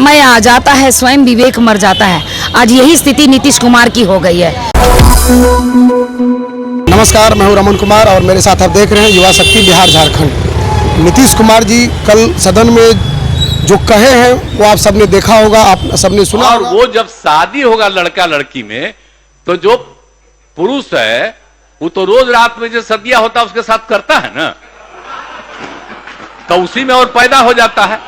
समय आ जाता है स्वयं विवेक मर जाता है। आज यही स्थिति नीतीश कुमार की हो गई है। नमस्कार, मैं हूं रमन कुमार और मेरे साथ आप देख रहे हैं युवा शक्ति बिहार झारखंड। नीतीश कुमार जी कल सदन में जो कहे हैं वो आप सबने देखा होगा, आप सबने सुना और वो जब शादी होगा लड़का लड़की में तो जो पुरुष है वो तो रोज रात में जो सदिया होता है उसके साथ करता है ना, तो उसी में और पैदा हो जाता है।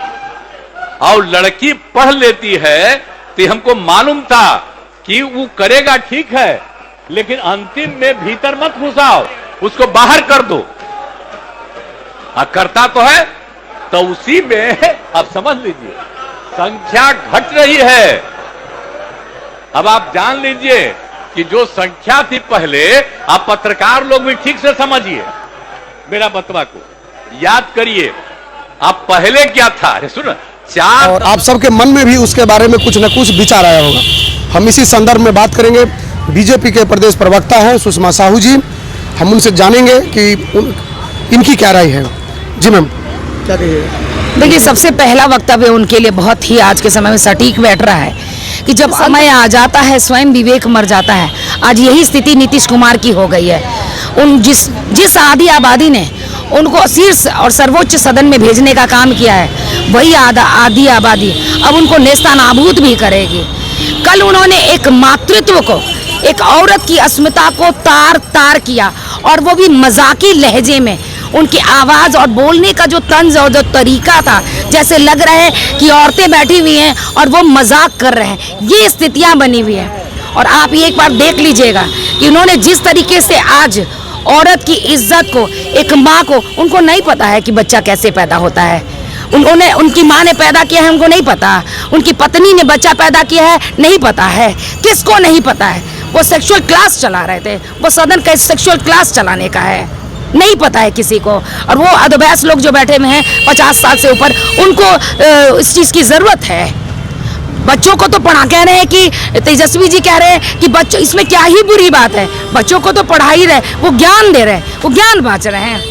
और लड़की पढ़ लेती है तो हमको मालूम था कि वो करेगा ठीक है, लेकिन अंतिम में भीतर मत घुसाओ, उसको बाहर कर दो। करता तो है, तो उसी में अब समझ लीजिए संख्या घट रही है। अब आप जान लीजिए कि जो संख्या थी पहले, आप पत्रकार लोग भी ठीक से समझिए मेरा बतवा को, याद करिए आप पहले क्या था। अरे सुन, चार और आप सबके मन में भी उसके बारे में कुछ न कुछ विचार आया होगा। हम इसी संदर्भ में बात करेंगे। बीजेपी के प्रदेश प्रवक्ता हैं सुषमा साहू जी, हम उनसे जानेंगे कि इनकी क्या राय है। जी मैम, क्या कहिएगा? देखिए, सबसे पहला वक्तव्य उनके लिए बहुत ही आज के समय में सटीक बैठ रहा है कि जब समय आ जाता है स्वयं विवेक मर जाता है। आज यही स्थिति नीतीश कुमार की हो गई है। उन जिस आधी आबादी ने उनको शीर्ष और सर्वोच्च सदन में भेजने का काम किया है, वही आधी आबादी अब उनको नेस्तानाबूद भी करेगी। कल उन्होंने एक मातृत्व को, एक औरत की अस्मिता को तार तार किया, और वो भी मजाकी लहजे में। उनकी आवाज़ और बोलने का जो तंज और जो तरीका था, जैसे लग रहा है कि औरतें बैठी हुई हैं और वो मजाक कर रहे हैं। ये स्थितियां बनी हुई हैं। और आप ये एक बार देख लीजिएगा कि उन्होंने जिस तरीके से आज औरत की इज्जत को, एक माँ को, उनको नहीं पता है कि बच्चा कैसे पैदा होता है। उन्होंने, उनकी माँ ने पैदा किया है हमको नहीं पता, उनकी पत्नी ने बच्चा पैदा किया है नहीं पता है, किसको नहीं पता है। वो सेक्सुअल क्लास चला रहे थे, वो सदन का सेक्सुअल क्लास चलाने का है, नहीं पता है किसी को। और वो अधोबैस लोग जो बैठे हुए हैं 50 साल से ऊपर, उनको इस चीज़ की ज़रूरत है। बच्चों को तो पढ़ा, कह रहे हैं कि तेजस्वी जी कह रहे हैं कि बच्चों, इसमें क्या ही बुरी बात है, बच्चों को तो पढ़ा ही रहे, वो ज्ञान दे रहे हैं, वो ज्ञान बांट रहे हैं।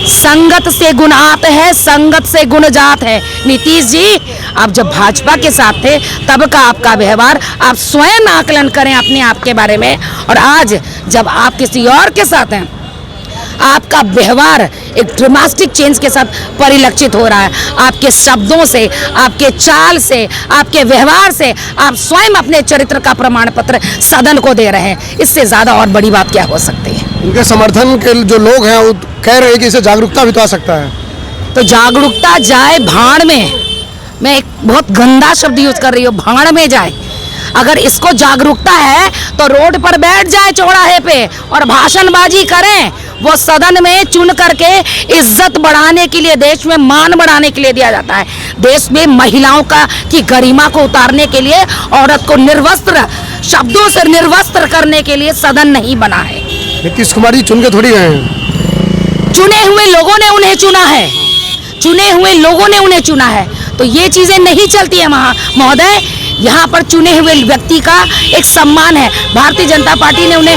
संगत से गुण आत है, संगत से गुण जात है। नीतीश जी, आप जब भाजपा के साथ थे तब का आपका व्यवहार, आप स्वयं आकलन करें अपने आप के बारे में। और आज जब आप किसी और के साथ हैं, आपका व्यवहार एक ड्रामेटिक चेंज के साथ परिलक्षित हो रहा है। आपके शब्दों से, आपके चाल से, आपके व्यवहार से आप स्वयं अपने चरित्र का प्रमाण पत्र सदन को दे रहे हैं। इससे ज़्यादा और बड़ी बात क्या हो सकती है? उनके समर्थन के जो लोग हैं वो कह रहे हैं कि इससे जागरूकता भी तो आ सकता है। तो जागरूकता जाए भाड़ में। मैं एक बहुत गंदा शब्द यूज़ कर रही हूँ, भाड़ में जाए। अगर इसको जागरूकता है तो रोड पर बैठ जाए चौराहे पे और भाषणबाजी करें। वो सदन में चुन करके इज्जत बढ़ाने के लिए, देश में मान बढ़ाने के लिए दिया जाता है। देश में महिलाओं की गरिमा को उतारने के लिए, औरत को निर्वस्त्र, शब्दों से निर्वस्त्र करने के लिए सदन नहीं बना है। नीतीश कुमार जी चुन के थोड़ी गए हैं, चुने हुए लोगों ने उन्हें चुना है, चुने हुए लोगों ने उन्हें चुना है। तो ये चीज़ें नहीं चलती है महोदय। यहाँ पर चुने हुए व्यक्ति का एक सम्मान है। भारतीय जनता पार्टी ने उन्हें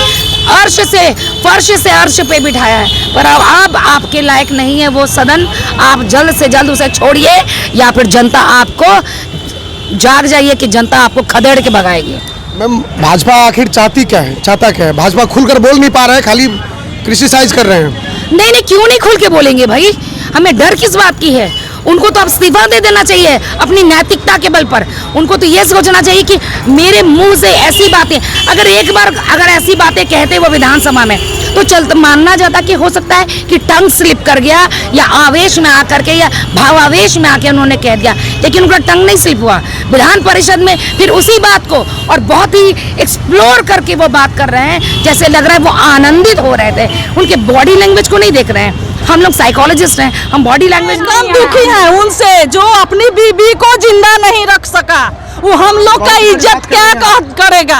अर्श से, फर्श से अर्श पे बिठाया है, पर अब आपके लायक नहीं है वो सदन। आप जल्द से जल्द उसे छोड़िए, या फिर जनता आपको, जाग जाइए कि जनता आपको खदेड़ के भगाएगी। मैम, भाजपा आखिर चाहती क्या है, चाहता क्या है? भाजपा खुलकर बोल नहीं पा रहा है, खाली क्रिटिसाइज कर रहे हैं। नहीं, क्यों नहीं खुल के बोलेंगे भाई? हमें डर किस बात की है? उनको तो अब इस्तीफा दे देना चाहिए अपनी नैतिकता के बल पर। उनको तो ये सोचना चाहिए कि मेरे मुंह से ऐसी बातें, अगर एक बार अगर ऐसी बातें कहते वो विधानसभा में, तो चलता मानना जाता कि हो सकता है कि टंग स्लिप कर गया, या आवेश में आकर के, या भावावेश में आके उन्होंने कह दिया। लेकिन उनका टंग नहीं स्लिप हुआ। विधान परिषद में फिर उसी बात को और बहुत ही एक्सप्लोर करके वो बात कर रहे हैं, जैसे लग रहा है वो आनंदित हो रहे थे। उनके बॉडी लैंग्वेज को नहीं देख रहे हैं। हम लोग साइकोलॉजिस्ट हैं, हम बॉडी लैंग्वेज हम दुखी हैं उनसे, जो अपनी बीबी को जिंदा नहीं रख सका। वो हम लोग का इज्जत क्या करेगा?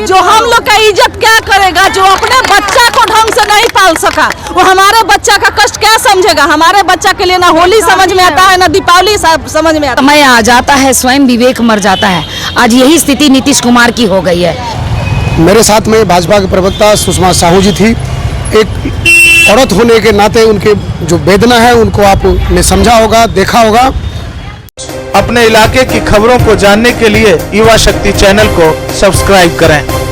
जो हम लोग का इज्जत क्या करेगा? जो अपने बच्चा को ढंग से नहीं पाल सका, वो हमारे बच्चा का कष्ट क्या समझेगा? हमारे बच्चा के लिए ना होली समझ में आता है, ना दीपावली समझ में आता है। समय आ जाता है स्वयं विवेक मर जाता है। आज यही स्थिति नीतीश कुमार की हो गई है। मेरे साथ में भाजपा के प्रवक्ता सुषमा साहू जी थी। एक औरत होने के नाते उनके जो वेदना है उनको आपने समझा होगा, देखा होगा। अपने इलाके की खबरों को जानने के लिए युवा शक्ति चैनल को सब्सक्राइब करें।